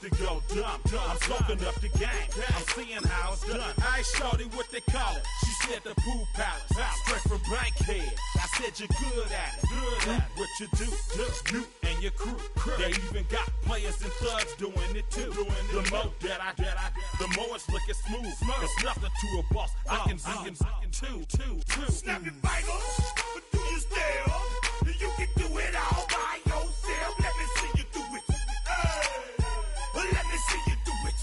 to go dumb. I'm soaking up the game. I'm seeing how it's done. I ain't shorty what they call it. She said the pool palace. Straight from Bankhead. I said you're good at it. What you do, you and your crew. They even got players and thugs doing it too. The more that I the more it's looking smooth. It's nothing to a boss. I can be in two. Snap your fingers, but do you still? You can do it all by yourself. Let me see you do it. Let me see you do it.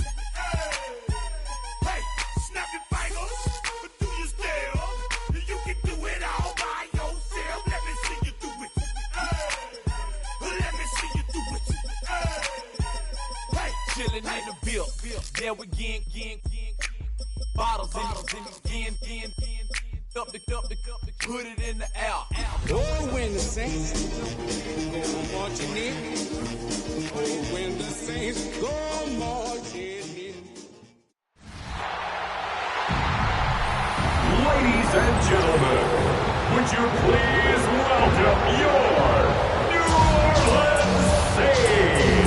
Hey, snap your fingers, but do you still? You can do it all by yourself. Let me see you do it. Let me see you do it. Hey, chillin' in the bill. There we again. Bottles in again. Up the put it in the air. Oh, when the saints go marching in. Oh, when the saints go marching in. Ladies and gentlemen, would you please welcome your New Orleans Saints?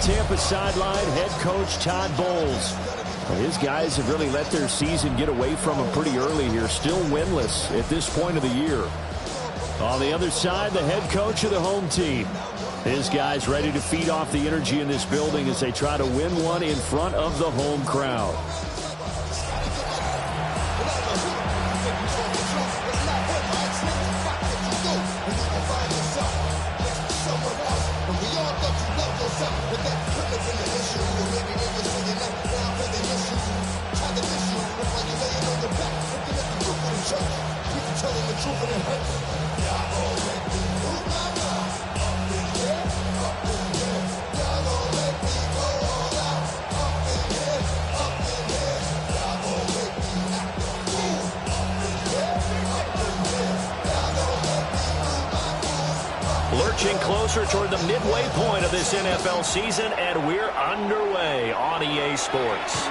Tampa sideline, head coach Todd Bowles. His guys have really let their season get away from them pretty early here. Still winless at this point of the year. On the other side, the head coach of the home team. His guys ready to feed off the energy in this building as they try to win one in front of the home crowd. Lurching closer toward the midway point of this NFL season, and we're underway on EA Sports.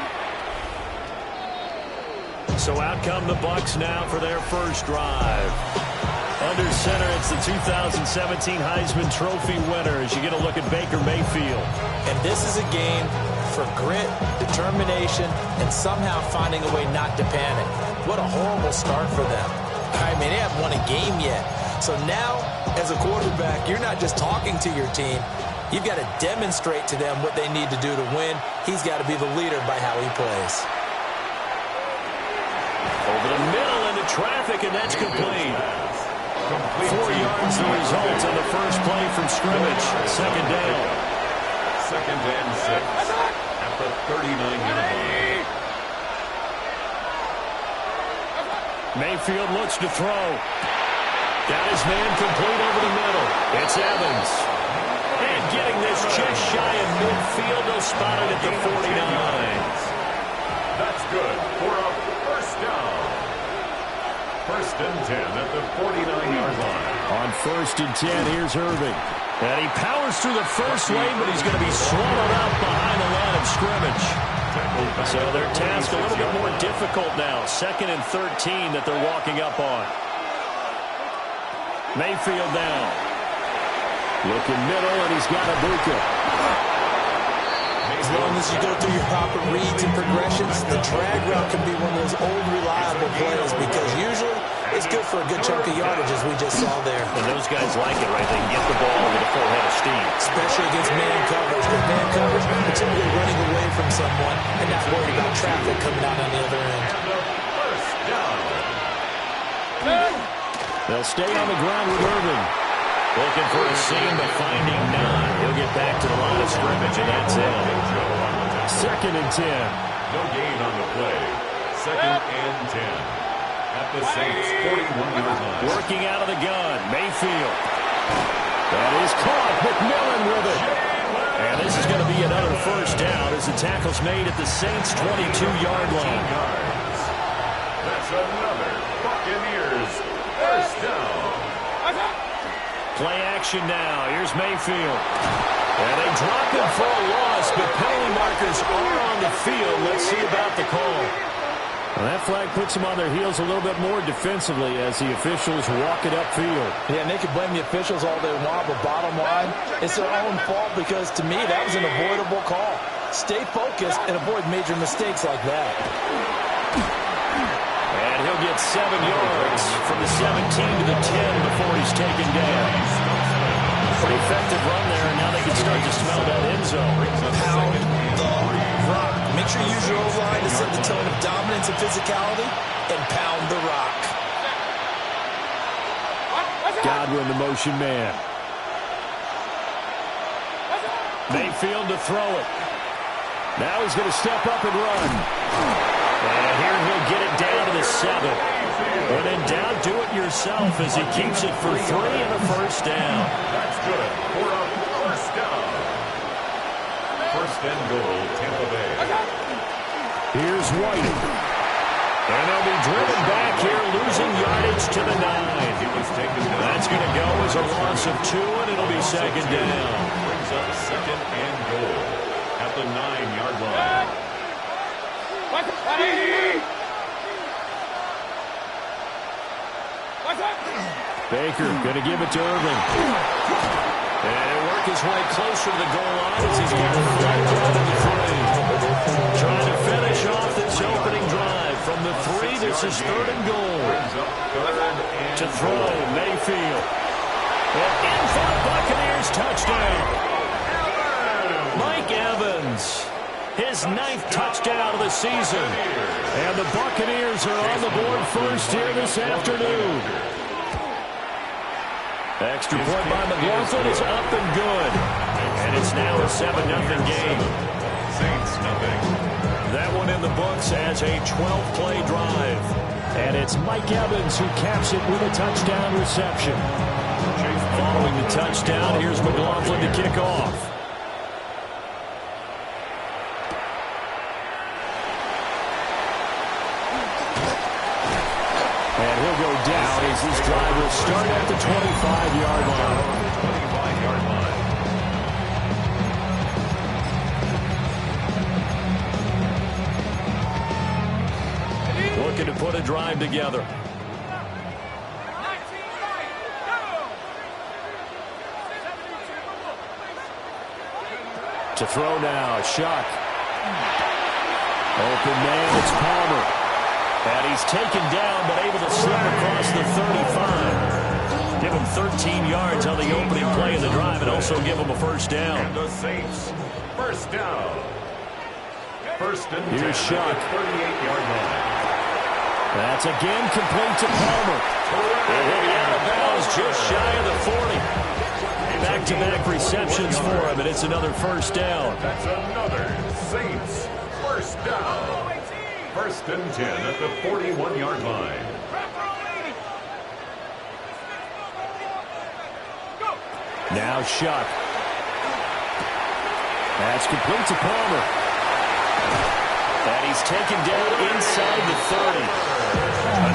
So out come the Bucs now for their first drive. Under center, it's the 2017 Heisman Trophy winner as you get a look at Baker Mayfield. And this is a game for grit, determination, and somehow finding a way not to panic. What a horrible start for them. I mean, they haven't won a game yet. So now, as a quarterback, you're not just talking to your team. You've got to demonstrate to them what they need to do to win. He's got to be the leader by how he plays. Over the middle into traffic, and that's complete. 4 yards the result on the first play from scrimmage. Second down. Second and 6 at the 39-yard line. Mayfield looks to throw. Got his man complete over the middle. It's Evans. And getting this just shy of midfield, they'll spot it at the 49. That's good for a first down. First and 10 at the 49-yard line. On first and 10, here's Irving. And he powers through the first lane, but he's going to be swallowed up behind the line of scrimmage. So their task a little bit more difficult now. Second and 13 that they're walking up on. Mayfield down. Looking middle, and he's got Ibuka. As long as you go through your proper reads and progressions, the drag route can be one of those old reliable plays because usually it's good for a good chunk of yardage as we just saw there. And those guys like it, right? They can get the ball with a full head of steam. Especially against man coverage. With man coverage, you're typically running away from someone and not worried about traffic coming out on the other end. First down. They'll stay on the ground with Irving. Looking for a seam, but finding none. He'll get back to the line of scrimmage, and that's it. Second and 10. No gain on the play. Second and 10 at the Saints' 41-yard line. Working out of the gun, Mayfield. That is caught. McMillan with it. And this is going to be another first down as the tackle's made at the Saints' 22-yard line. That's another Buccaneers first down. Play action now. Here's Mayfield. And they drop him for a loss, but penalty markers are on the field. Let's see about the call. Well, that flag puts them on their heels a little bit more defensively as the officials walk it upfield. Yeah, and they can blame the officials all they want, but bottom line, it's their own fault because, to me, that was an avoidable call. Stay focused and avoid major mistakes like that. And he'll get 7 yards from the 17 to the 10 before he's taken down. Pretty effective run there, and now they can start to smell that end zone. Pound the rock. Make sure you use your O-line to set the tone of dominance and physicality, and pound the rock. Godwin, the motion man. Mayfield to throw it. Now he's going to step up and run. And here he'll get it down to the 7. When in doubt, do it yourself as he keeps it for 3 and a first down. That's good for a first down. First and goal, Tampa Bay. Here's White. And they'll be driven back here, losing yardage to the 9. That's going to go as a loss of 2, and it'll be second down. Brings up second and goal at the 9-yard line. Baker going to give it to Irvin. And he'll work his way closer to the goal line as he's got a flat down to the 3. Trying to finish off this opening drive. From the 3, this is third and goal. To throw, Mayfield. And in for the Buccaneers touchdown. Mike Evans. His 9th touchdown of the season. And the Buccaneers are on the board first here this afternoon. Extra point by McLaughlin is up and good. And it's now a 7-0 game. Saints nothing. That one in the books as a 12-play drive. And it's Mike Evans who caps it with a touchdown reception. Following the touchdown, here's McLaughlin to kick off. And he'll go down as this drive will start at the 25-yard line. 25-yard line. Looking to put a drive together. To throw now, Shuck. Open man, it's Palmer. And he's taken down, but able to slip across the 35. Give him 13 yards on the opening play of the drive and also give him a first down. And the Saints, first down. First and 10 Here's Shuck. 38-yard line. That's again complete to Palmer. And he'll be out of bounds just shy of the 40. Back-to-back receptions for him, and it's another first down. That's another Saints first down. First and 10 at the 41-yard line. Now Shuck. That's complete to Palmer. And he's taken down inside the 30.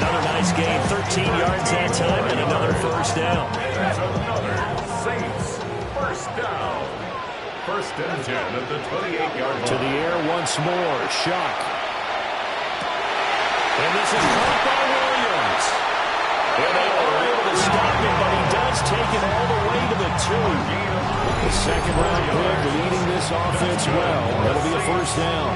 Another nice game, 13 yards that time, and another first down. That's another Saints first down. First and 10 at the 28-yard line. To the air once more, Shuck. And this is caught by Williams. And they are able to stop him, but he does take it all the way to the 2. The second-round pick leading this offense well. That'll be a first down.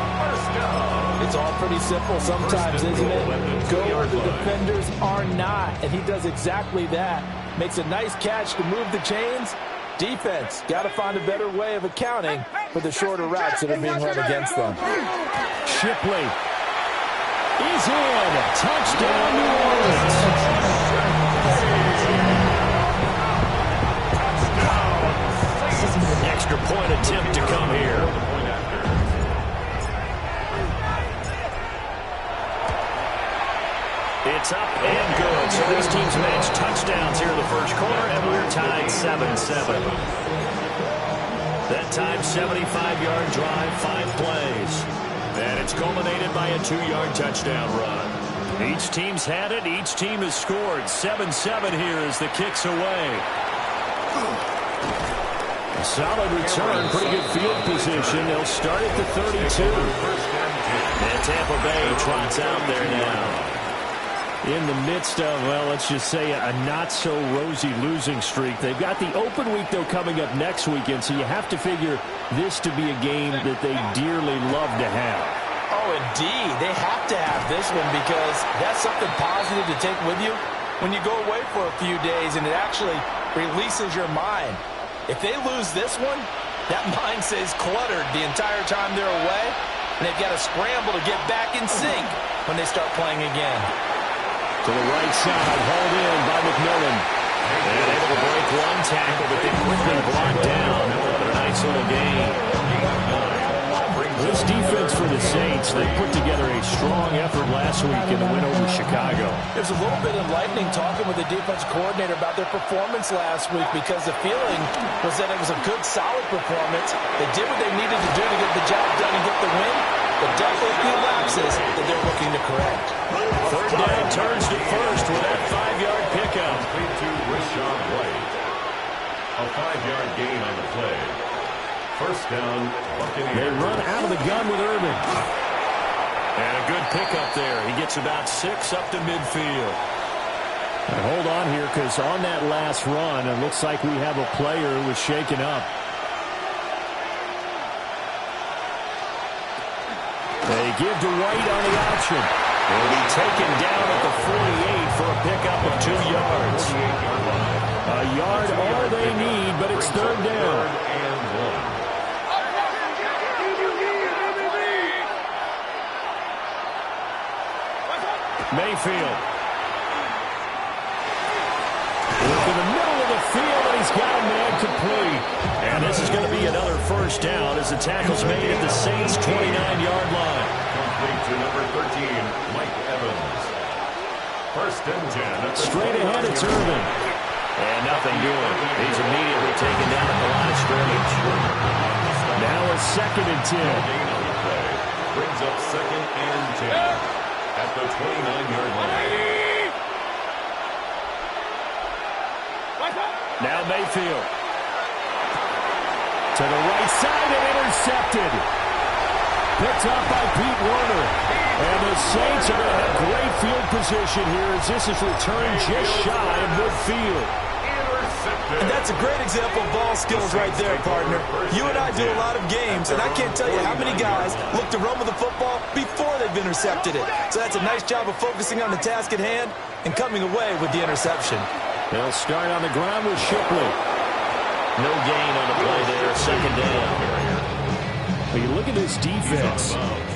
It's all pretty simple sometimes, isn't it? Go where the defenders are not, and he does exactly that. Makes a nice catch to move the chains. Defense, got to find a better way of accounting for the shorter routes that are being run against them. Shipley is in. Touchdown, New Orleans. Extra point attempt to come here. It's up and good. So these teams match touchdowns here in the first quarter, and we're tied 7-7. That time, 75-yard drive, 5 plays. And it's culminated by a 2-yard touchdown run. Each team's had it. Each team has scored. 7-7 here as the kick's away. A solid return, pretty good field position. They'll start at the 32. And Tampa Bay trots out there now. In the midst of, well, let's just say a not-so-rosy losing streak. They've got the open week, though, coming up next weekend, so you have to figure this to be a game that they dearly love to have. Oh, indeed. They have to have this one because that's something positive to take with you when you go away for a few days, and it actually releases your mind. If they lose this one, that mind stays cluttered the entire time they're away, and they've got to scramble to get back in sync when they start playing again. To the right side, hauled in by McMillan. And able to break one tackle, but then quickly blocked down. But a nice little gain. This defense for the Saints, they put together a strong effort last week in the win over Chicago. It was a little bit enlightening talking with the defense coordinator about their performance last week because the feeling was that it was a good, solid performance. They did what they needed to do to get the job done and get the win, but definitely a few lapses that they're looking to correct. Third down, turns to first with that 5-yard pickup. To Rachaad White. A 5-yard gain on the play. First down, Buccaneers. They run out of the gun with Irvin. And a good pickup there. He gets about 6 up to midfield. And hold on here, because on that last run, it looks like we have a player who was shaken up. They give to White on the option. He'll be taken down at the 48 for a pickup of 2 yards. A yard all they need, but it's third down. Mayfield. Look in the middle of the field, and he's got a man complete. And this is going to be another first down as the tackle's made at the Saints' 29-yard line. Complete to number 13, Mike Evans. First and 10. Straight ahead, it's Irvin. And nothing doing. He's immediately taken down at the line of scrimmage. Now a second and 10. Gain on the play. Brings up second and 10. At the 29-yard line. Now Mayfield. To the right side and intercepted. Picked up by Pete Werner. And the Saints are going to have great field position here as this is returned just shy of midfield. And that's a great example of ball skills right there, partner. You and I do a lot of games, and I can't tell you how many guys look to run with the football before they've intercepted it. So that's a nice job of focusing on the task at hand and coming away with the interception. They'll start on the ground with Shipley. No gain on the play there, second down. But you look at this defense.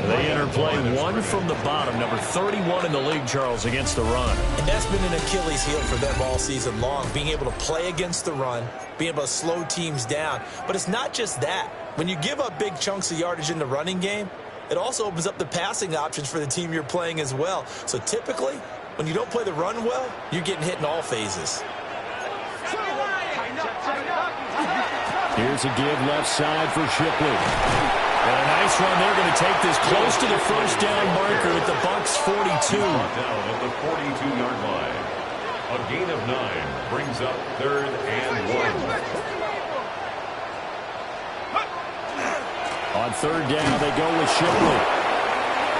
They enter play one from the bottom, number 31 in the league, Charles, against the run. And that's been an Achilles heel for them all season long, being able to play against the run, being able to slow teams down. But it's not just that. When you give up big chunks of yardage in the running game, it also opens up the passing options for the team you're playing as well. So typically, when you don't play the run well, you're getting hit in all phases. Here's a give left side for Shipley. And a nice run. They're going to take this close to the first down marker at the Bucs 42. Down at the 42-yard line. A gain of 9 brings up third and 1. On third down, they go with Shipley.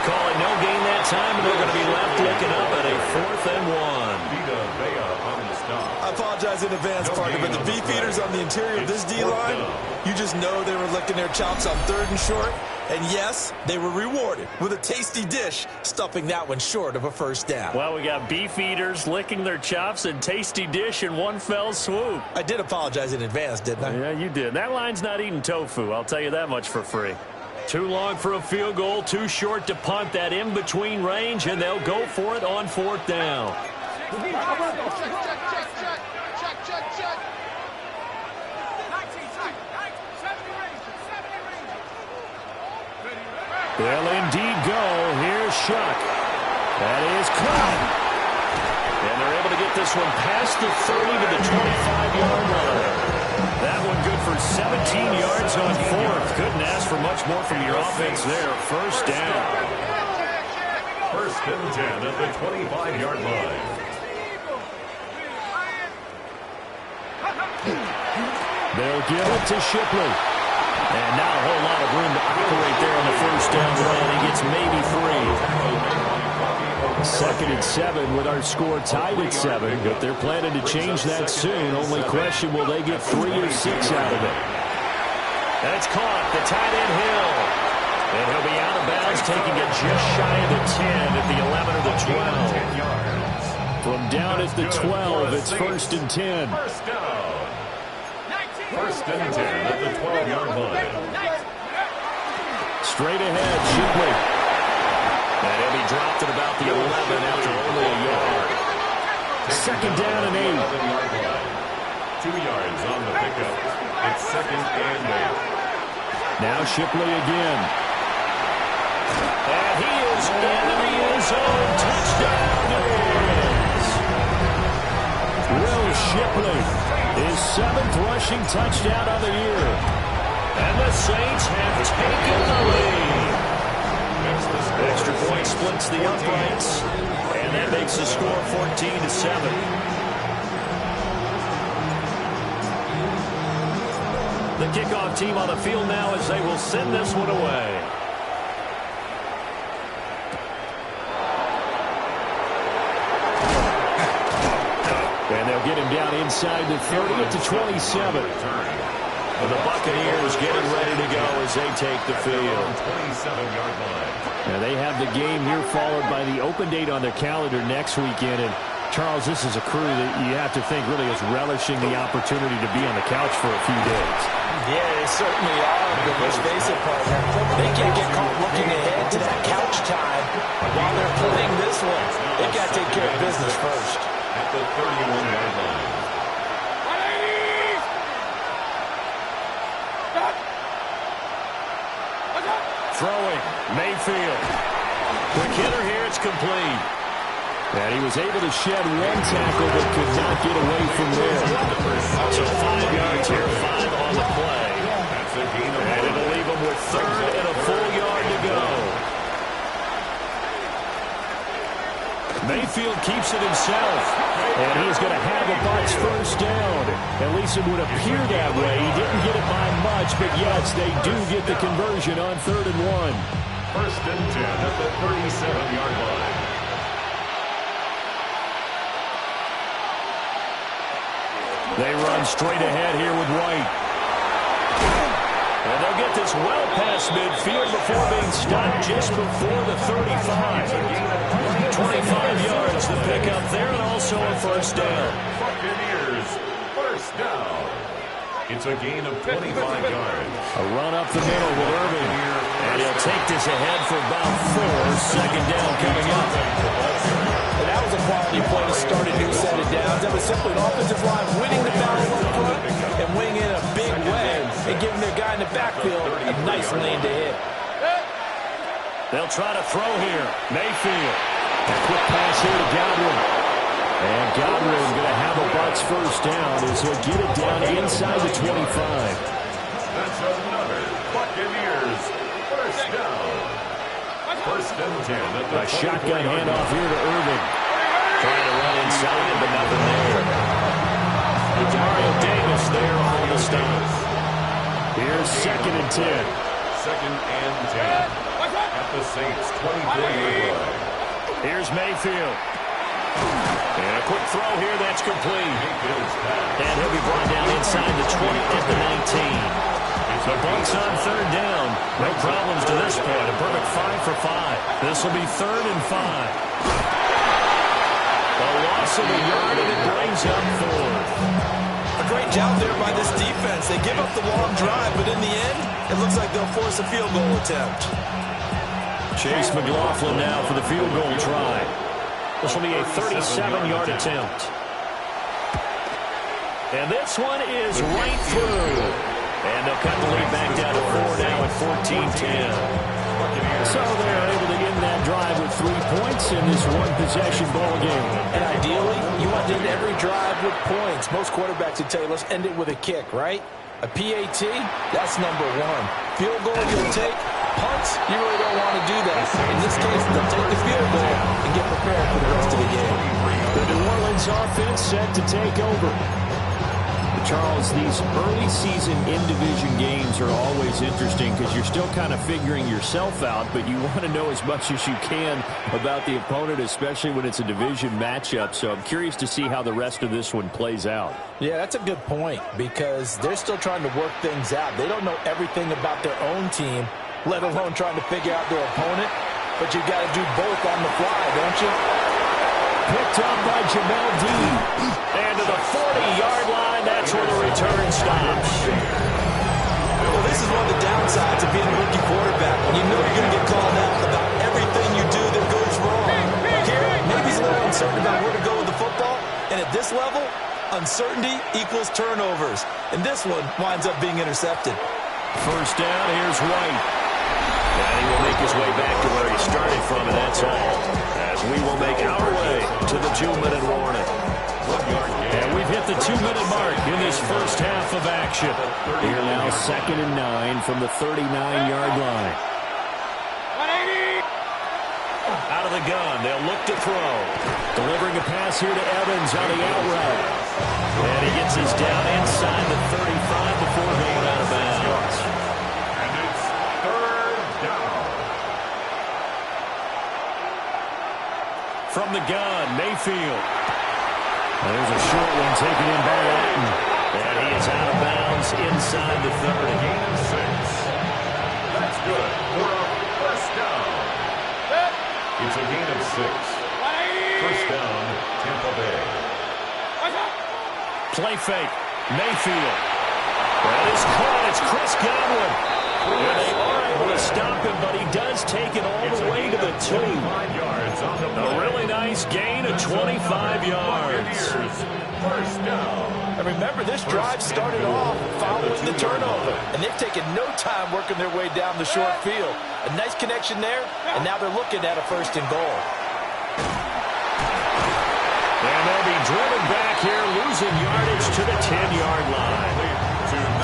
Calling no gain that time, and they're going to be left looking up at a 4th and 1. Vita Vea on the stop. I apologize in advance, partner, but the beefeaters on the interior of this D-line, you just know they were licking their chops on third and short. And yes, they were rewarded with a tasty dish, stuffing that one short of a first down. Well, we got beef eaters licking their chops and tasty dish in one fell swoop. I did apologize in advance, didn't I? Yeah, you did. That line's not eating tofu. I'll tell you that much for free. Too long for a field goal, too short to punt that in-between range, and they'll go for it on 4th down. They'll indeed go. Here's Shuck. That is caught. And they're able to get this one past the 30 to the 25-yard line. That one good for 17 yards on 4th. Couldn't ask for much more from your offense there. First down. First and 10 at the 25-yard line. They'll give it to Shipley. And not a whole lot of room to operate there on the first down run. He gets maybe 3. 2nd and 7 with our score tied at 7. But they're planning to change that soon. Only question, will they get 3 or 6 out of it? That's caught. The tight end Hill. And he'll be out of bounds, taking it just shy of the 10 at the 11 or the 12. From down at the 12, it's 1st and 10. First down. 1st and 10 at the 12-yard line. Straight ahead, Shipley. And he'll be dropped at about the 11 after only a yard. 2nd down and 8. 2 yards on the pickup. It's 2nd and 8. Now Shipley again. And he is into the end zone. Touchdown it is. Will Shipley, his 7th rushing touchdown of the year. And the Saints have taken the lead. Extra point splits the uprights. And that makes the score 14-7. The kickoff team on the field now as they will send this one away. And they'll get him down inside the 30 at the 27. And the Buccaneers getting ready to go as they take the field. 27-yard line. Now they have the game here followed by the open date on their calendar next weekend. And Charles, this is a crew that you have to think really is relishing the opportunity to be on the couch for a few days. Yeah, they certainly are, but let's face it, partner. They can't get caught looking ahead to that couch time while they're playing this one. They got to take care of business first. At the 31-yard line. Throwing, Mayfield. Quick hitter here, it's complete. And he was able to shed one tackle but could not get away from there. So 5 yards here, 5 on the play. That's a gain of 1. And it'll leave him with 3rd and a full yard to go. Mayfield keeps it himself. And he's going to have a Bucs first down. At least it would appear that way. He didn't get it by much, but yes, they do get the conversion on 3rd and 1. 1st and 10 at the 37-yard line. They run straight ahead here with White. And they'll get this well past midfield before being stopped just before the 35. 25 yards to pick up there and also a first down. Buccaneers, first down. It's a gain of 25 yards. A run up the middle with Irving. And he'll take this ahead for about 4. 2nd down coming up. And that was a quality play to start a new set of downs. That was simply an offensive line winning the battle up front and winning in a big way and giving their guy in the backfield a nice lane to hit. They'll try to throw here. Mayfield. A quick pass here to Godwin. And Godwin going to have a Bucs first down as he'll get it down inside the 25. That's another Buccaneers first down. 1st and 10 at the A shotgun handoff here to Irving. Trying to run inside it, but nothing there. Dario Davis there on the stop. Here's 2nd and 10. 2nd and 10 at the Saints 24-yard line. Here's Mayfield. And a quick throw here, that's complete. And he'll be brought down inside the 20 at the 19. The Bucs on 3rd down. No problems to this point. A perfect 5 for 5. This will be 3rd and 5. A loss of a yard, and it brings up 4th. A great job there by this defense. They give up the long drive, but in the end, it looks like they'll force a field goal attempt. Chase McLaughlin now for the field goal try. This will be a 37-yard attempt. And this one is right through. And they'll cut the lead back down to 4 now at 14-10. So they're able to end that drive with 3 points in this one-possession ball game. And ideally, you want to end every drive with points. Most quarterbacks would tell you, let's end it with a kick, right? A PAT, that's number 1. Field goal you'll take. Punts, you really don't want to do that. In this case, they'll take the field goal and get prepared for the rest of the game. The New Orleans offense set to take over. Charles, these early season in-division games are always interesting because you're still kind of figuring yourself out, but you want to know as much as you can about the opponent, especially when it's a division matchup. So I'm curious to see how the rest of this one plays out. Yeah, that's a good point because they're still trying to work things out. They don't know everything about their own team, let alone trying to figure out their opponent. But you got to do both on the fly, don't you? Picked up by Jamel Dean. And to the 40-yard line, that's where the return stops. Well, this is one of the downsides of being a rookie quarterback. When you know you're going to get called out about everything you do that goes wrong. Here, maybe he's a little uncertain about where to go with the football. And at this level, uncertainty equals turnovers. And this one winds up being intercepted. First down, here's White. And he will make his way back to where he started from, and that's all. As we will make our way to the 2-minute warning. And we've hit the 2-minute mark in this first half of action. Here now, 2nd and 9 from the 39-yard line. Out of the gun, they'll look to throw. Delivering a pass here to Evans on the out route. And he gets his down inside the 35 before going out of bounds. And it's 3rd down. From the gun, Mayfield. And there's a short one taken in by Latin. And he is out of bounds inside the 30. Gain of 6. That's good for a first down. It's a gain of 6. First down, Tampa Bay. Play fake. Mayfield. That is caught. It's Chris Godwin. And they are able to stop him, but he does take it all the way to the 2. 25 yards on the play. A really nice gain of 25 yards. First down. And remember, this drive started off following the turnover. And they've taken no time working their way down the short field. A nice connection there, and now they're looking at a 1st and goal. And they'll be driven back here, losing yardage to the 10-yard line.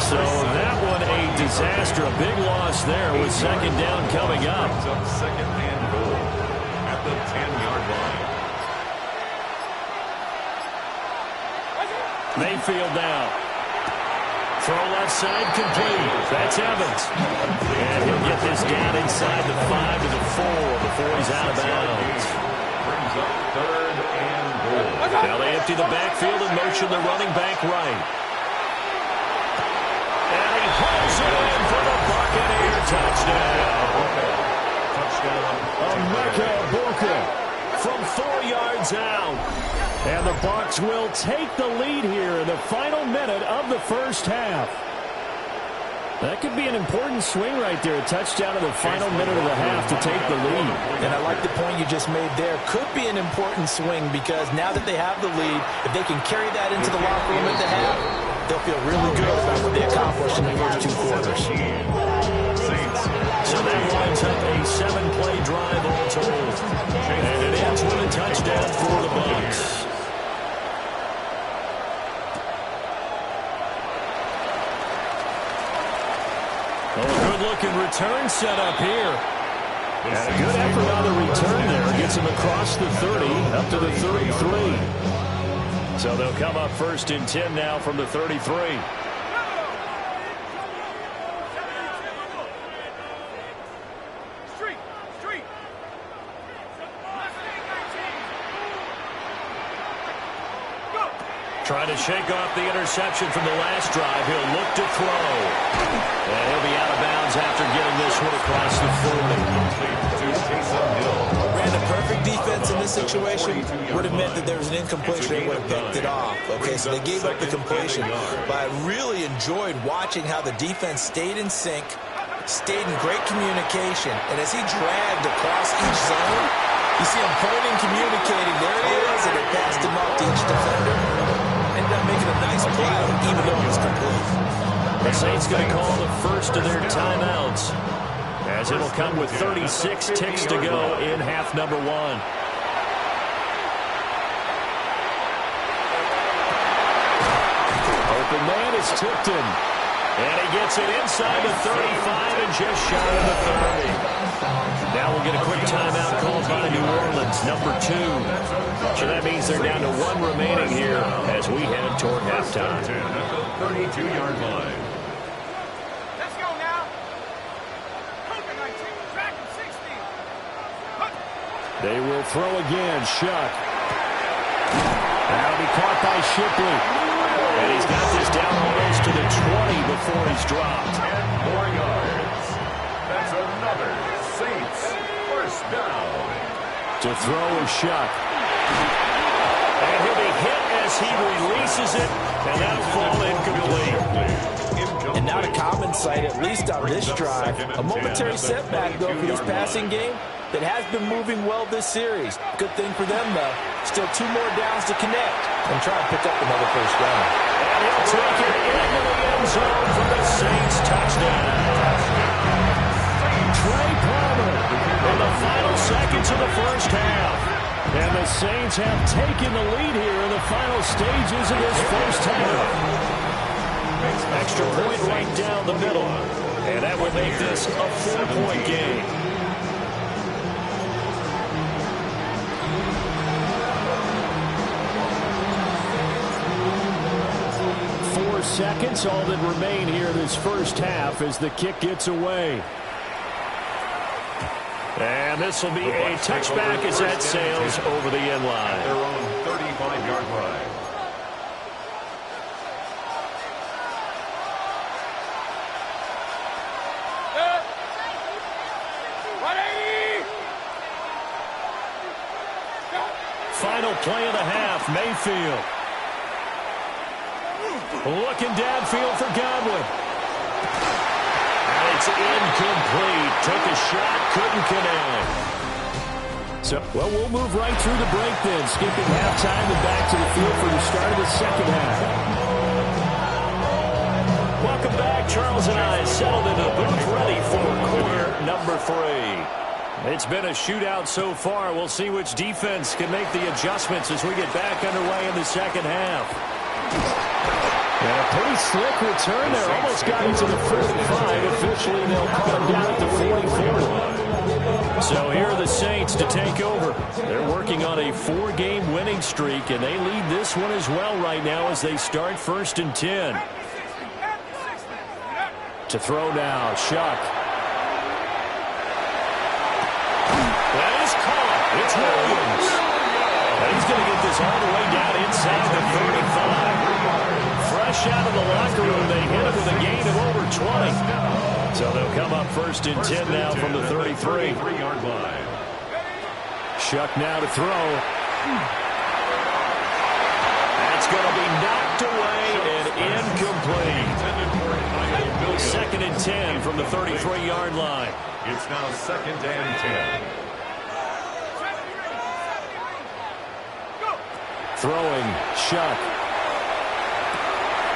So that one a disaster. A big loss there with 2nd down coming up. 2nd and goal at the 10-yard line. Mayfield now. Throw left side complete. That's Evans. And he'll get this down inside the 5 to the 4 before he's out of bounds. Brings up 3rd and goal. Now they empty the backfield and motion the running back right. And he pulls it in for the Buccaneer touchdown. Emeka Egbuka from 4 yards out. And the Bucs will take the lead here in the final minute of the first half. That could be an important swing right there. A touchdown in the final minute of the half to take the lead. And I like the point you just made there. Could be an important swing because now that they have the lead, if they can carry that into the locker room at the half, they'll feel really good about what they accomplished in the first 2 quarters. So that winds up a 7-play drive all told. And it ends with a touchdown for the Bucs. Oh, good-looking return set up here. And a good effort on the return there. Gets him across the 30, up to the 33. So they'll come up 1st and 10 now from the 33. Trying to shake off the interception from the last drive. He'll look to throw. And he'll be out of bounds after getting this one across the 40. Ran a perfect defense in this situation would have meant that there was an incompletion. They would have picked it off. Okay, so they gave up the completion. But I really enjoyed watching how the defense stayed in sync, stayed in great communication. And as he dragged across each zone, you see him pointing, communicating. There it is, and they passed him off to each defender. Ended up making a nice play, even though it was complete. The Saints going to call the first of their timeouts, as it'll come with 36 ticks to go in half number 1. Open man is Tipton. And he gets it inside the 35 and just shy of the 30. Now we'll get a quick timeout called by New Orleans, number 2. So that means they're down to 1 remaining here as we head toward halftime. 32-yard line. Let's go now. Cougar 19, Dragon 60. They will throw again. Shuck. That'll be caught by Shipley. And he's got this down almost to the 20 before he's dropped. 10 more yards. That's another Saints first down. To throw is Shuck. And he'll be hit as he releases it, and that'll fall incomplete. And not a common sight, at least on this drive. A momentary setback, though, for this passing game that has been moving well this series. Good thing for them, though. Still 2 more downs to connect and try and pick up another first down. And he'll take it into the end zone for the Saints touchdown. Trey Palmer in the final seconds of the first half. And the Saints have taken the lead here in the final stages of this first half. Extra point right down the middle. And that would make this a 4-point game. 4 seconds, all that remain here this first half as the kick gets away. And this will be a touchback as that sails over the end line. Their own 35-yard line. Final play of the half, Mayfield. Looking downfield for Godwin. And it's incomplete. Took a shot, couldn't connect. So, well, we'll move right through the break then. Skipping halftime and back to the field for the start of the second half. Welcome back. Charles and I settled into the booth ready for quarter number 3. It's been a shootout so far. We'll see which defense can make the adjustments as we get back underway in the second half. And a pretty slick return there. Almost got into the 45. Officially, they'll call him down at the 44. So here are the Saints to take over. They're working on a 4-game winning streak, and they lead this one as well right now as they start 1st and 10. To throw now, Shuck. That is caught. It's Williams. And he's going to get this all the way down inside the 35. Fresh out of the locker room, they hit him with a gain of over 20. So they'll come up 1st and 10 now from the 33. 33-yard line. Shuck now to throw. That's going to be knocked away and incomplete. 2nd and 10 from the 33-yard line. It's now 2nd and 10. Throwing, Shuck.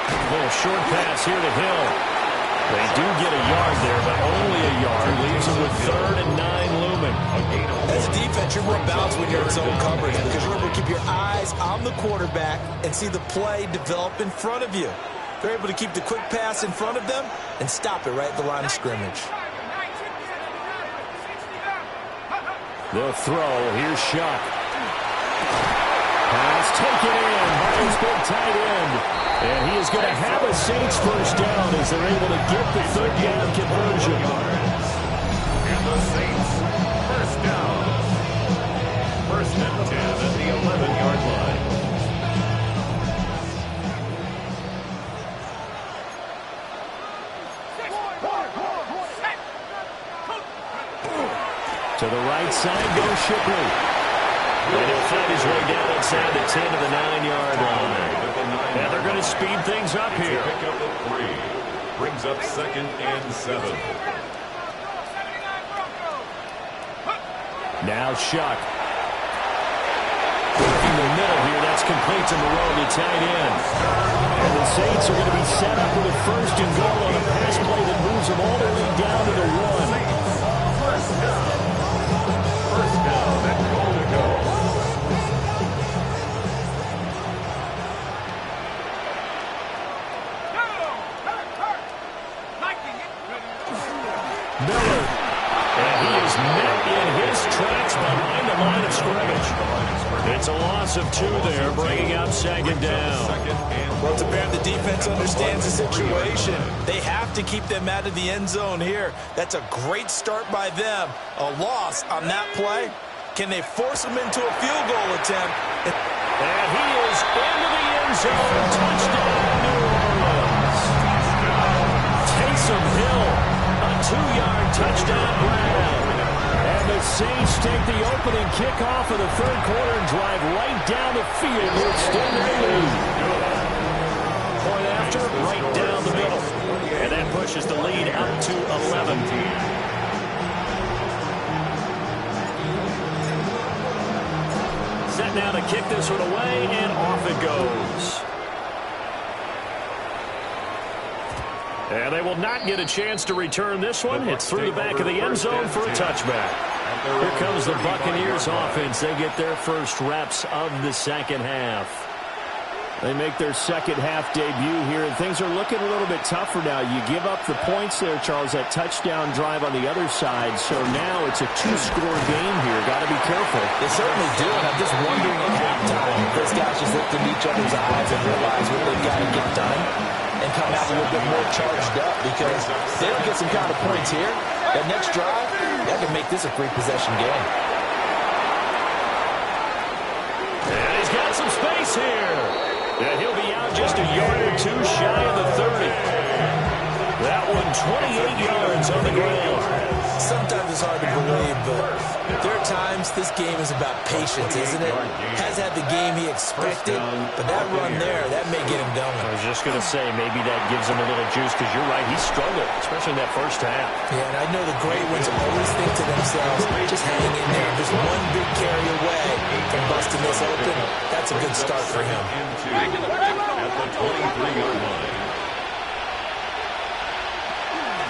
A little short pass here to Hill. They do get a yard there, but only a yard. Leaves them with 3rd and 9 looming. As a defense, you're more balanced when you're in zone coverage because you're able to keep your eyes on the quarterback and see the play develop in front of you. They're able to keep the quick pass in front of them and stop it right at the line of scrimmage. They'll throw. Here's Shuck. Pass taken in by his big tight end. And he is going to have a Saints first down as they're able to get the 3rd down conversion. And the Saints first down. 1st and 10 at the 11-yard line. To the right side goes Shipley. And he'll find his way down inside the 10 to the 9-yard line. And they're going to speed things up here. Pick up at 3. Brings up 2nd and 7. Now Shuck. Working the middle here. That's complete to Moreau, the tight end. And the Saints are going to be set up with a 1st and goal on a pass play that moves them all the way down to the 1. First down. First down and goal to go. Miller. And he is met in his tracks behind the line of scrimmage. It's a loss of 2 there, bringing up second down. Well, to bear the defense understands the situation. They have to keep them out of the end zone here. That's a great start by them. A loss on that play. Can they force them into a field goal attempt? And he is into the end zone. Touchdown, New Orleans. Taysom Hill, a 2-yard touchdown grab. And the Saints take the opening kickoff of the third quarter and drive right down the field to extend their lead. Point after, right down the middle. And that pushes the lead up to 11. Set now to kick this one away, and off it goes. And they will not get a chance to return this one. It's through the back of the end zone for a touchback. Here comes the Buccaneers offense. They get their first reps of the second half. They make their second half debut here, and things are looking a little bit tougher now. You give up the points there, Charles, that touchdown drive on the other side. So now it's a 2-score game here. Got to be careful. They certainly do, and I'm just wondering at halftime if those guys just looked into each other's eyes and realize what they've got to get done and come out a little bit more charged up, because they don't get some kind of points here. That next drive, that can make this a 3-possession game. And he's got some space here. And he'll be out just a yard or 2 shy of the 30. That one 28 yards on the ground. Sometimes it's hard to believe, but there are times this game is about patience, isn't it? Has had the game he expected, but that run there, that may get him going. I was just going to say, maybe that gives him a little juice, because you're right, he struggled, especially in that first half. Yeah, and I know the great ones always think to themselves, just hang in there, just one big carry away from busting this open. That's a good start for him. At the 23-yard line.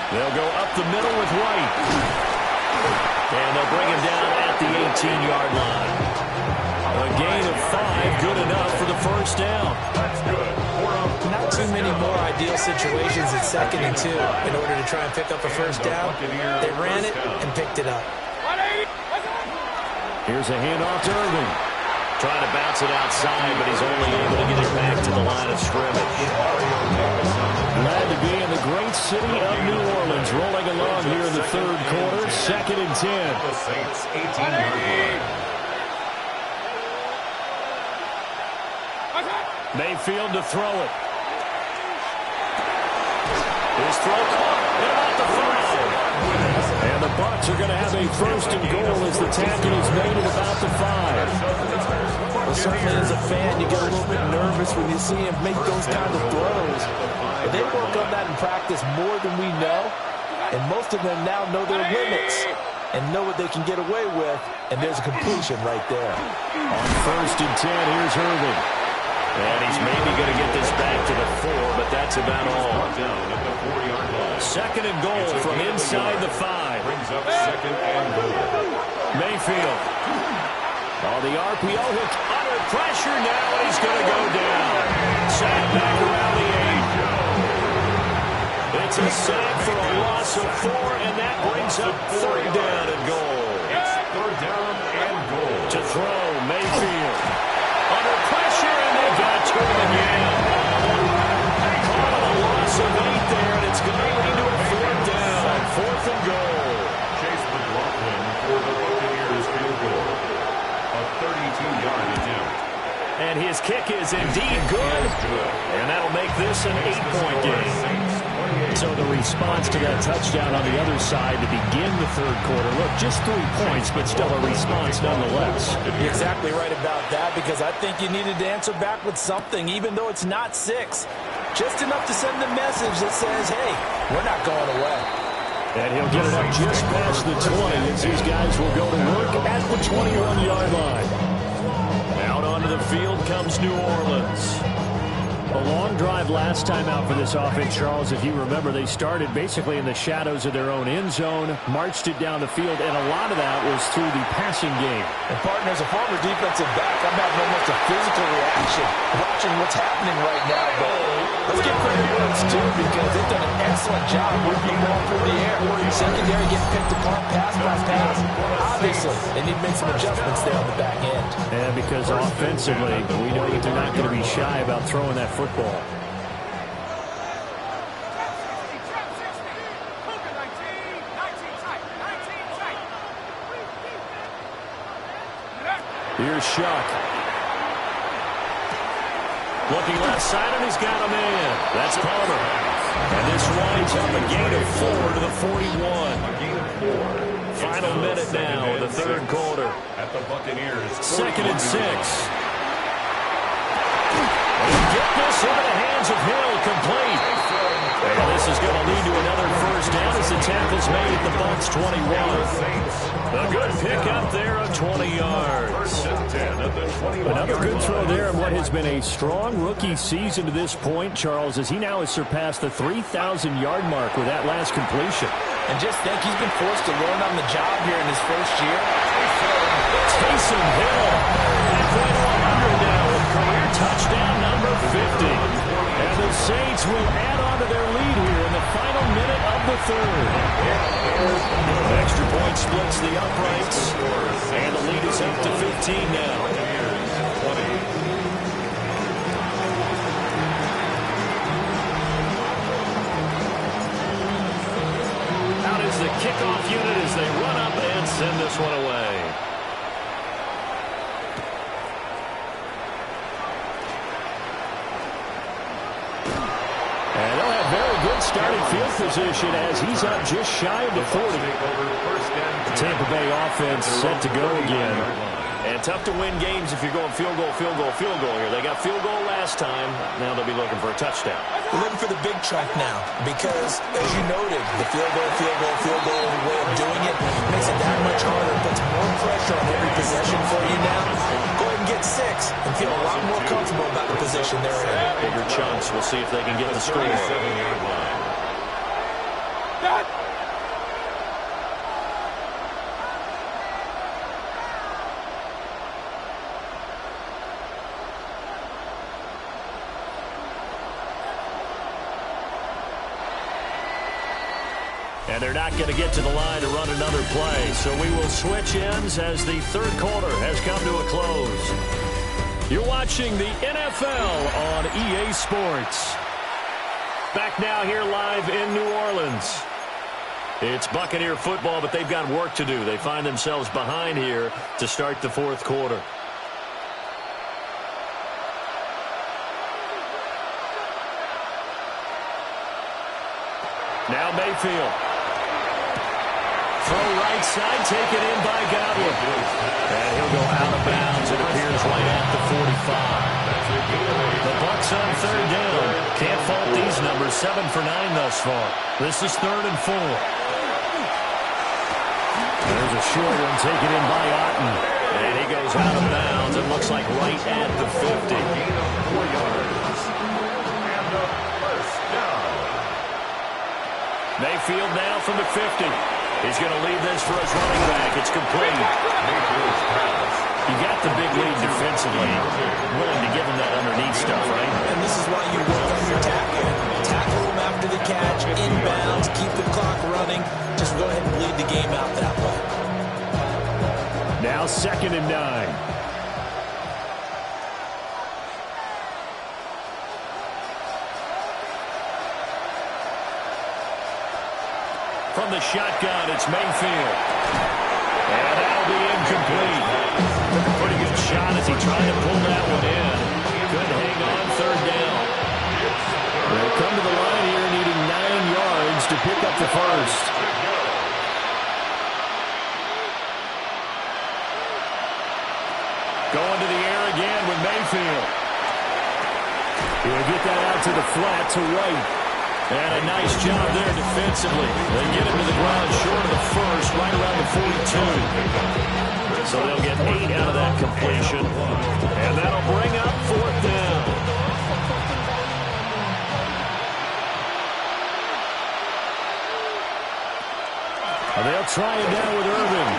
They'll go up the middle with White. And they'll bring him down at the 18-yard line. A gain of 5, good enough for the first down. That's good. Not too many more ideal situations at 2nd and 2 in order to try and pick up a first down. They ran it and picked it up. Here's a handoff to Irving. Trying to bounce it outside, but he's only able to get it back to the line of scrimmage. Glad to be in the great city of New Orleans, rolling along here in the third quarter, 2nd and 10. The Saints 18-yard line. Mayfield to throw it. His throw caught at about the 5. And the Bucs are going to have a first and goal as the tackle is made at about the 5. Well, certainly as a fan, you get a little bit nervous when you see him make those kind of throws. But they work on that in practice more than we know. And most of them now know their limits and know what they can get away with. And there's a completion right there. On 1st and 10, here's Irving. And he's maybe going to get this back to the 4, but that's about all. Down at the 4-yard line. 2nd and goal from inside the 5. Brings up 2nd and goal. Mayfield. Oh, the RPO hook under pressure now, and he's going to go down. Sack back around the 8. It's a sack for a loss of 4, and that brings up 3rd down and goal. It's 3rd down and goal. To throw, Mayfield. Under pressure, and they got to him again. Caught a loss of 8 there, and it's going to lead to a 4th down. 4th and goal. Chase McLaughlin for the Buccaneers field goal. A 32-yard attempt. And his kick is indeed good. And that'll make this an 8-point game. So the response to that touchdown on the other side to begin the third quarter. Look, just 3 points, but still a response nonetheless. You're exactly right about that, because I think you needed to answer back with something, even though it's not 6. Just enough to send the message that says, hey, we're not going away. And he'll get it up just past the 20 as these guys will go to work at the 21-yard line. Out onto the field comes New Orleans. A long drive last time out for this offense, Charles. If you remember, they started basically in the shadows of their own end zone, marched it down the field, and a lot of that was through the passing game. And, partner, as a former defensive back, I'm having almost a physical reaction watching what's happening right now. But Let's give credit where it's due because they've done an excellent job moving the ball through the air. Secondary getting picked apart pass by pass. Obviously, they need to make some adjustments there on the back end. And because offensively, we know that they're not going to be shy about throwing that football. Here's Shuck. Looking left side, and he's got a man. That's Palmer. And this winds up a gain of 4 to the 41. Final minute now of the third quarter. At the Buccaneers. 2nd and 6. And get this into the hands of Hill, complete. And this is going to lead to another first down as the tackle's made at the Bucs 21. A good pickup there of 20 yards. Another good throw there in what has been a strong rookie season to this point, Charles, as he now has surpassed the 3,000-yard mark with that last completion. And just think he's been forced to learn on the job here in his first year. Taysom Hill, halfway to 100 now with career touchdown number 50. And the Saints will add on to their lead here in the final minute of the third. Extra point splits the uprights, and the lead is up to 15 now. Out is the kickoff unit as they run up and send this one away. And they'll have very good starting field position as he's up just shy of the 40. The Tampa Bay offense set to go again. And tough to win games if you're going field goal here. They got field goal last time. Now they'll be looking for a touchdown. We're looking for the big chunk now because, as you noted, the field goal way of doing it makes it that much harder. It puts more pressure on every possession for you now. Go ahead and get 6 and feel a lot more comfortable about the position they're in. Bigger chunks. We'll see if they can get the score. And they're not going to get to the line to run another play. So we will switch ends as the third quarter has come to a close. You're watching the NFL on EA Sports. Back now here live in New Orleans. It's Buccaneer football, but they've got work to do. They find themselves behind here to start the fourth quarter. Now Mayfield. Throw right side, taken in by Godwin. And he'll go out of bounds. It appears right at the 45. The Bucs on third down. Can't fault these numbers. 7 for 9 thus far. This is 3rd and 4. There's a short one taken in by Otten. And he goes out of bounds. It looks like right at the 50. 4 yards. And the first down. Mayfield now from the 50. He's going to lead this for his running back. It's complete. You got the big lead defensively. Willing to give him that underneath stuff, right? And this is why you work on your tackle. Tackle him after the catch, inbounds, keep the clock running. Just go ahead and bleed the game out that way. Now 2nd and 9. From the shotgun, it's Mayfield. And that'll be incomplete. Took a pretty good shot as he tried to pull that one in. Couldn't hang on 3rd down. They'll come to the line here needing 9 yards to pick up the first. Going to the air again with Mayfield. He'll get that out to the flat to White. And a nice job there defensively. They get him to the ground short of the first, right around the 42. So they'll get 8 out of that completion. And that'll bring up 4th down. They'll try it now with Irvin.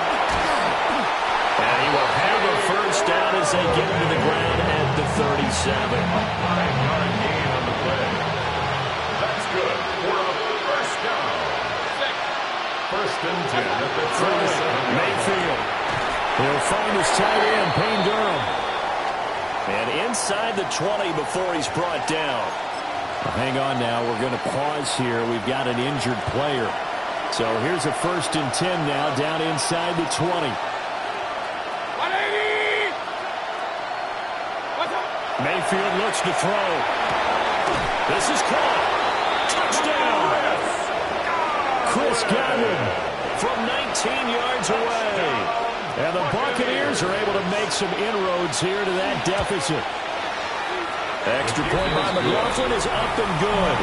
And he will have a first down as they get him to the ground at the 37. 5-yard gain on the play. First and 10 at the 37. Mayfield. He'll find his tight end, Payne Durham. And inside the 20 before he's brought down. Hang on now. We're going to pause here. We've got an injured player. So here's a first and 10 now down inside the 20. Mayfield looks to throw. This is caught. Touchdown. Chris Godwin from 19 yards away. And the Buccaneers are able to make some inroads here to that deficit. Extra point by McLaughlin is up and good.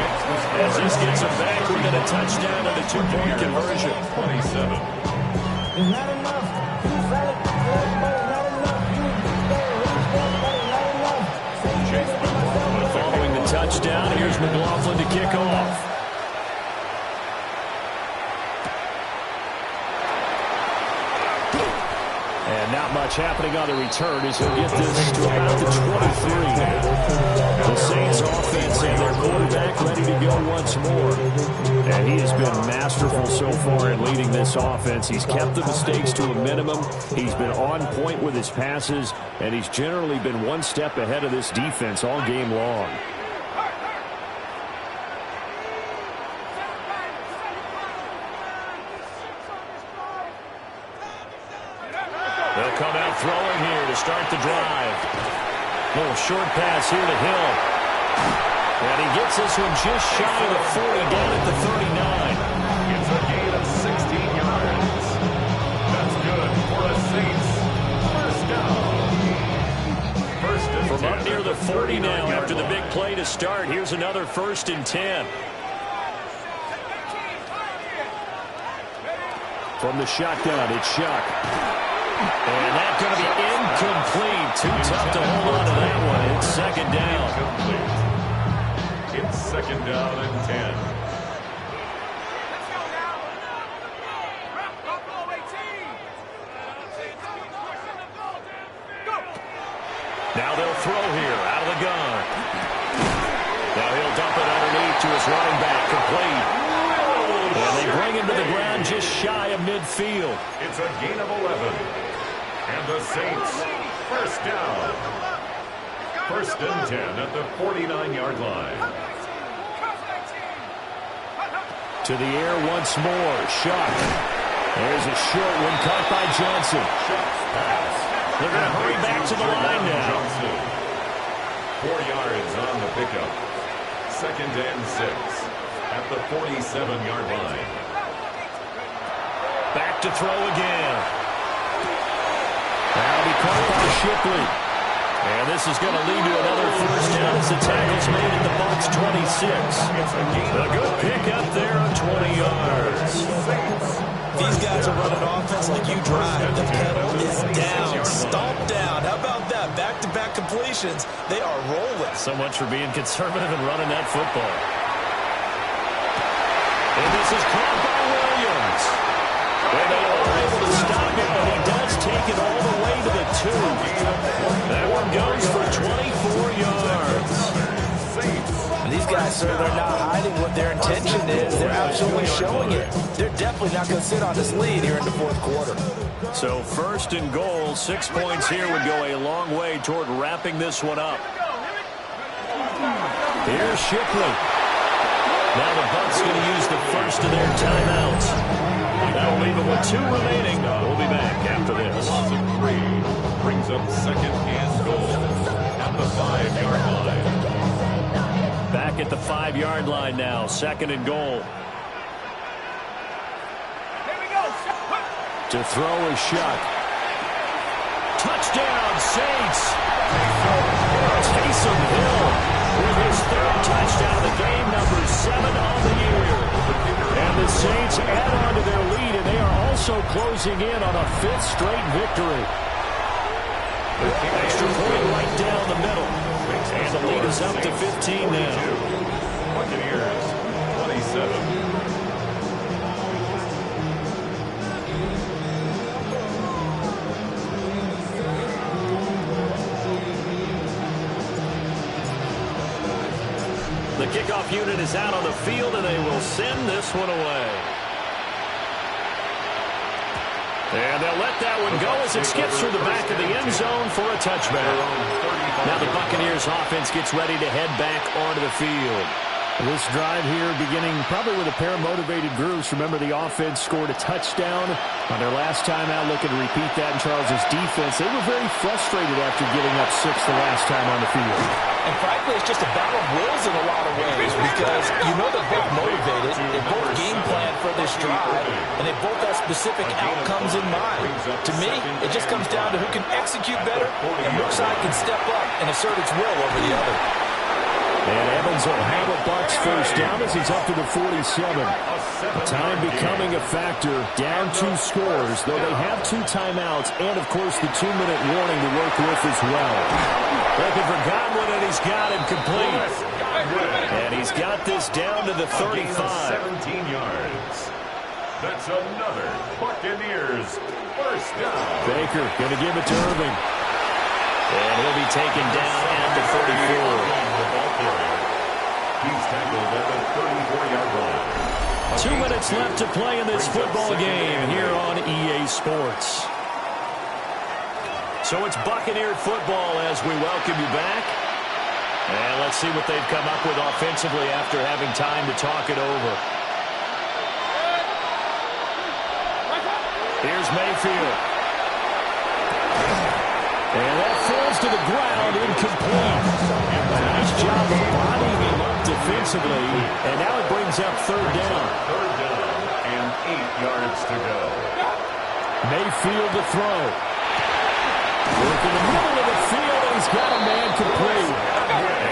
As this gets them back within a touchdown and a 2-point conversion. 27. Not enough. Following the touchdown, here's McLaughlin to kick off. And not much happening on the return as he'll get this to about the 23. The Saints offense and their quarterback ready to go once more. And he has been masterful so far in leading this offense. He's kept the mistakes to a minimum. He's been on point with his passes, and he's generally been one step ahead of this defense all game long. They'll come out throwing here to start the drive. Little short pass here to Hill. And he gets this one just shy of the 40 down at the 39. It's a gain of 16 yards. That's good for a Saints first down. First and 10. From up near the 40 now after the big play to start. Here's another first and 10. From the shotgun, it's Shuck. And that's going to be incomplete. Too tough to hold on to that one. It's second down. Incomplete. It's second down and 10. Now they'll throw here out of the gun. Now he'll dump it underneath to his running back, complete. And they bring him to the ground just shy of midfield. It's a gain of 11. And the Saints first down. First and 10 at the 49-yard line. To the air once more. Shuck. There's a short one caught by Johnson. They're going to hurry back to the line now. Johnson. 4 yards on the pickup. Second and 6 at the 47-yard line. Back to throw again. That'll be caught by Shipley. And this is going to lead to another first down as the tackle's made at the Bucs 26. A good pick up there on 20 yards. These guys are running offense like you drive. The pedal is down, stomped down. How about that? Back-to-back completions. They are rolling. So much for being conservative and running that football. And this is caught by Williams. And they are able to stop him, but he does take it all the way to the 2. That one goes for 24 yards. These guys, sir, they're not hiding what their intention is. They're absolutely showing it. They're definitely not going to sit on this lead here in the fourth quarter. So first and goal, 6 points here would go a long way toward wrapping this one up. Here's Shipley. Now the Bucs going to use the first of their timeouts. That'll leave them with 2 remaining. We'll be back after this. Loss of 3 brings up second and goal at the 5-yard line. Back at the 5-yard line now, second and goal. To throw is Shuck. Touchdown, Saints! Taysom Hill with his 3rd touchdown of the game, number 7 on the year. And the Saints add on to their lead, and they are also closing in on a 5th straight victory. Extra point right down the middle. And the lead is up to 15 now. Buccaneers, 27. The kickoff unit is out on the field, and they will send this one away. And they'll let that one go as it skips through the back of the end zone for a touchback. Now the Buccaneers offense gets ready to head back onto the field. This drive here beginning probably with a pair of motivated groups. Remember, the offense scored a touchdown on their last time out, looking to repeat that in Charles's defense. They were very frustrated after giving up 6 the last time on the field. And frankly, it's just a battle of wills in a lot of ways because you know they're both motivated, they both game plan for this drive, and they both have specific outcomes in mind. To me, it just comes down to who can execute better and which side can step up and assert its will over the other. And Evans will have a Bucs first down as he's up to the 47. Time becoming a factor, down 2 scores, though they have 2 timeouts and, of course, the 2-minute warning to work with as well. Looking for Godwin, and he's got it complete. And he's got this down to the 35. 17 yards. That's another Buccaneers first down. Baker going to give it to Irving. And he'll be taken down at the 34. He's tackled at the 34-yard line. 2 minutes left to play in this football game here on EA Sports. So it's Buccaneer football as we welcome you back. And let's see what they've come up with offensively after having time to talk it over. Here's Mayfield. And that falls to the ground, incomplete. Nice job of bodying him up defensively. And now it brings up 3rd down. 3rd down and 8 yards to go. Mayfield to throw. Work in the middle of the field, and he's got a man complete.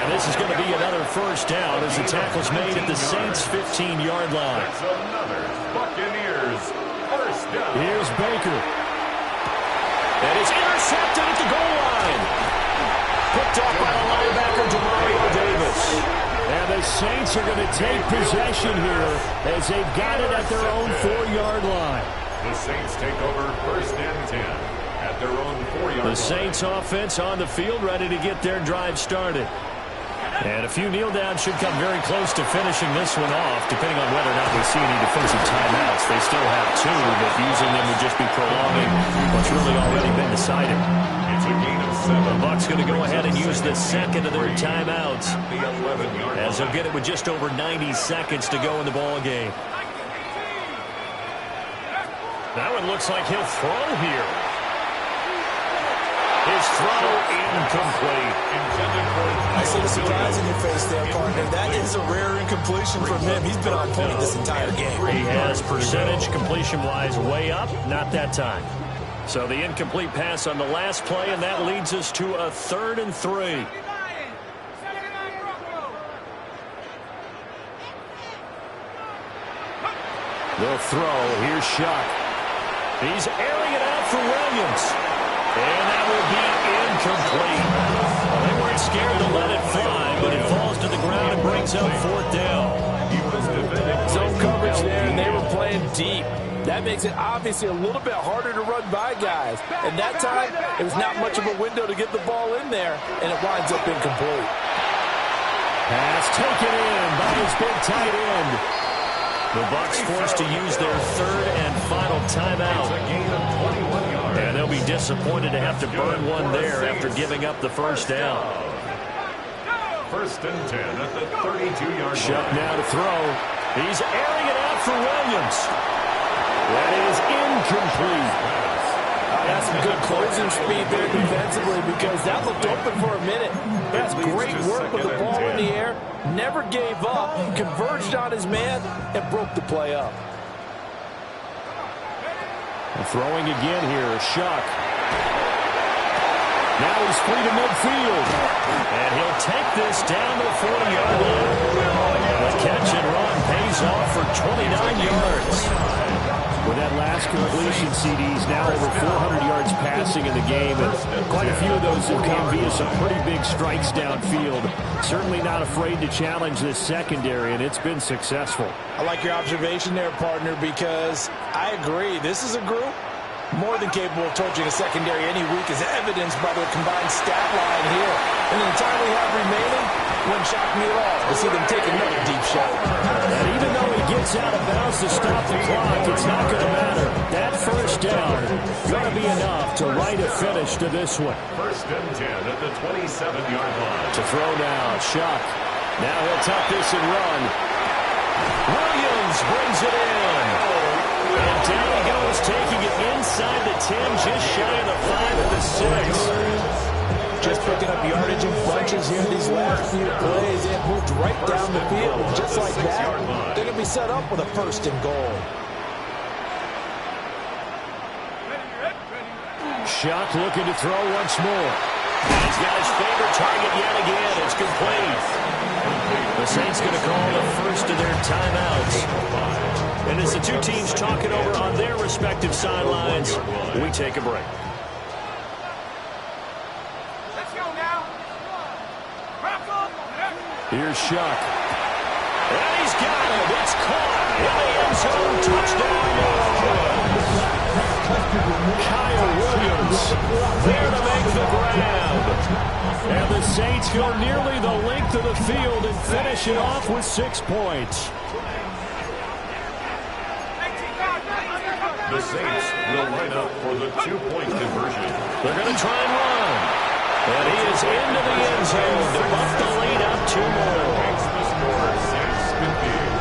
And this is going to be another first down as the tackle's made at the Saints' 15-yard line. That's another Buccaneers first down. Here's Baker. And it's intercepted at the goal line. Picked off by the linebacker, Demario Davis. And the Saints are going to take possession here as they've got it at their own 4-yard line. The Saints take over 1st and 10 at their own 4-yard line. The Saints offense on the field ready to get their drive started. And a few kneel downs should come very close to finishing this one off, depending on whether or not we see any defensive timeouts. They still have 2, but using them would just be prolonging what's really already been decided. It's a gain of 7. The Bucs going to go ahead and use the second of their timeouts, The 11-yard as they'll get it with just over 90 seconds to go in the ball game. That one looks like he'll throw here. His throw incomplete. I see the surprise in your face there, partner. That is a rare incompletion from him. He's been on point this entire game. He has percentage completion-wise way up, not that time. So the incomplete pass on the last play, and that leads us to a 3rd and 3. They'll throw. Here's Shuck. He's airing it out for Williams. And that will be incomplete. Well, they weren't scared to let it fly, but it falls to the ground and brings up 4th down. Zone coverage there, and they were playing deep. That makes it obviously a little bit harder to run by guys. And that time, it was not much of a window to get the ball in there, and it winds up incomplete. Pass taken in by his big tight end. The Bucs forced to use their 3rd and final timeout. And they'll be disappointed to have to burn one there after giving up the first down. 1st and 10 at the 32-yard line. Shuck now to throw. He's airing it out for Williams. That is incomplete. That's some good closing speed there defensively because that looked open for a minute. That's great work with the ball in the air. Never gave up, converged on his man, and broke the play up. And throwing again here, Shuck. Now he's free to midfield. And he'll take this down to the 40-yard line. The catch and run pays off for 29 yards. With that last completion, CD's now over 400 yards passing in the game, and quite a few of those have come via some pretty big strikes downfield. Certainly not afraid to challenge this secondary, and it's been successful. I like your observation there, partner, because I agree. This is a group more than capable of torching a secondary any week, as evidenced by their combined stat line here. And in the time we have remaining, wouldn't shock me at all to see them take another deep shot. And even though he it's out of bounds to stop the clock. It's not going to matter. That first down going to be enough to write a finish to this one. First and 10 at the 27-yard line. To throw now, Shuck. Now he'll tuck this and run. Williams brings it in. And down he goes, taking it inside the 10, just shy of the 5 at the 6. Just picking up yardage in bunches here these last few plays. They have moved right down the field. And just like that, they're going to be set up with a first and goal. Shuck looking to throw once more. He's got his favorite target yet again. It's complete. The Saints going to call the first of their timeouts. And as the two teams talk it over on their respective sidelines, we take a break. Here's Shuck. And he's got it. It's caught in the end zone. Touchdown. Kyle Williams there to make the grab. And the Saints go nearly the length of the field and finish it off with 6 points. The Saints will line up for the 2-point conversion. They're going to try and run. And he is into the end zone to buff the lead up 2 more. Makes the score 6-15.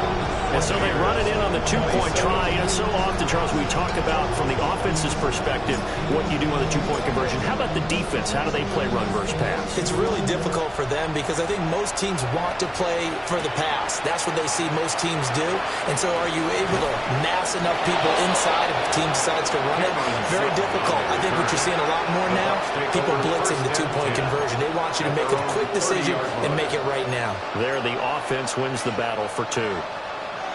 And so they run it in on the 2-point try. And so often, Charles, we talk about from the offense's perspective what you do on the 2-point conversion. How about the defense? How do they play run versus pass? It's really difficult for them because I think most teams want to play for the pass. That's what they see most teams do. And so are you able to mass enough people inside if the team decides to run it? Very difficult. I think what you're seeing a lot more now, people blitzing the 2-point conversion. They want you to make a quick decision and make it right now. There, the offense wins the battle for 2.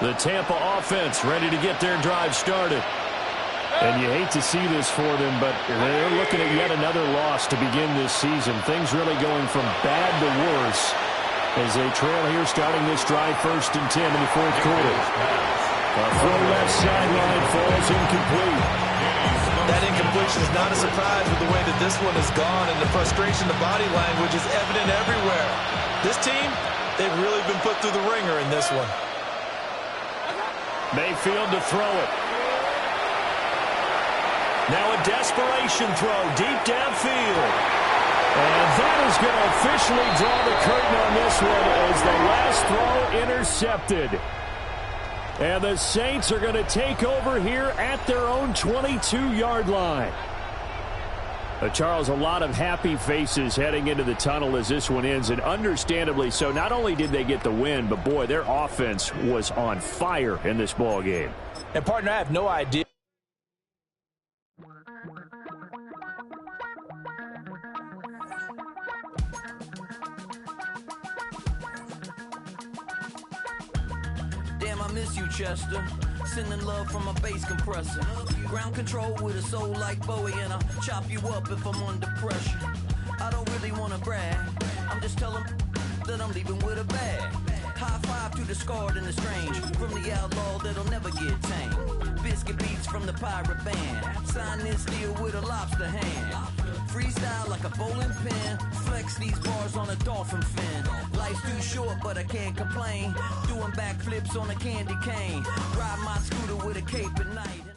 The Tampa offense ready to get their drive started. And you hate to see this for them, but they're looking at yet another loss to begin this season. Things really going from bad to worse as they trail here starting this drive 1st and 10 in the 4th quarter. A full left sideline falls incomplete. That incompletion is not a surprise with the way that this one has gone, and the frustration, the body language is evident everywhere. This team, they've really been put through the ringer in this one. Mayfield to throw it. Now a desperation throw deep downfield. And that is going to officially draw the curtain on this one as the last throw intercepted. And the Saints are going to take over here at their own 22-yard line. Charles, a lot of happy faces heading into the tunnel as this one ends, and understandably so. Not only did they get the win, but boy, their offense was on fire in this ball game. And partner, I have no idea. Damn, I miss you, Chester. Sending love from a bass compressor. Ground control with a soul like Bowie, and I'll chop you up if I'm under pressure. I don't really want to brag. I'm just telling that I'm leaving with a bag. High five to the scarred and the strange. From the outlaw that'll never get tamed. Biscuit beats from the pirate band. Sign this deal with a lobster hand. Freestyle like a bowling pin. Flex these bars on a dolphin fin. Life's too short, but I can't complain. Doing backflips on a candy cane. Ride my scooter with a cape at night.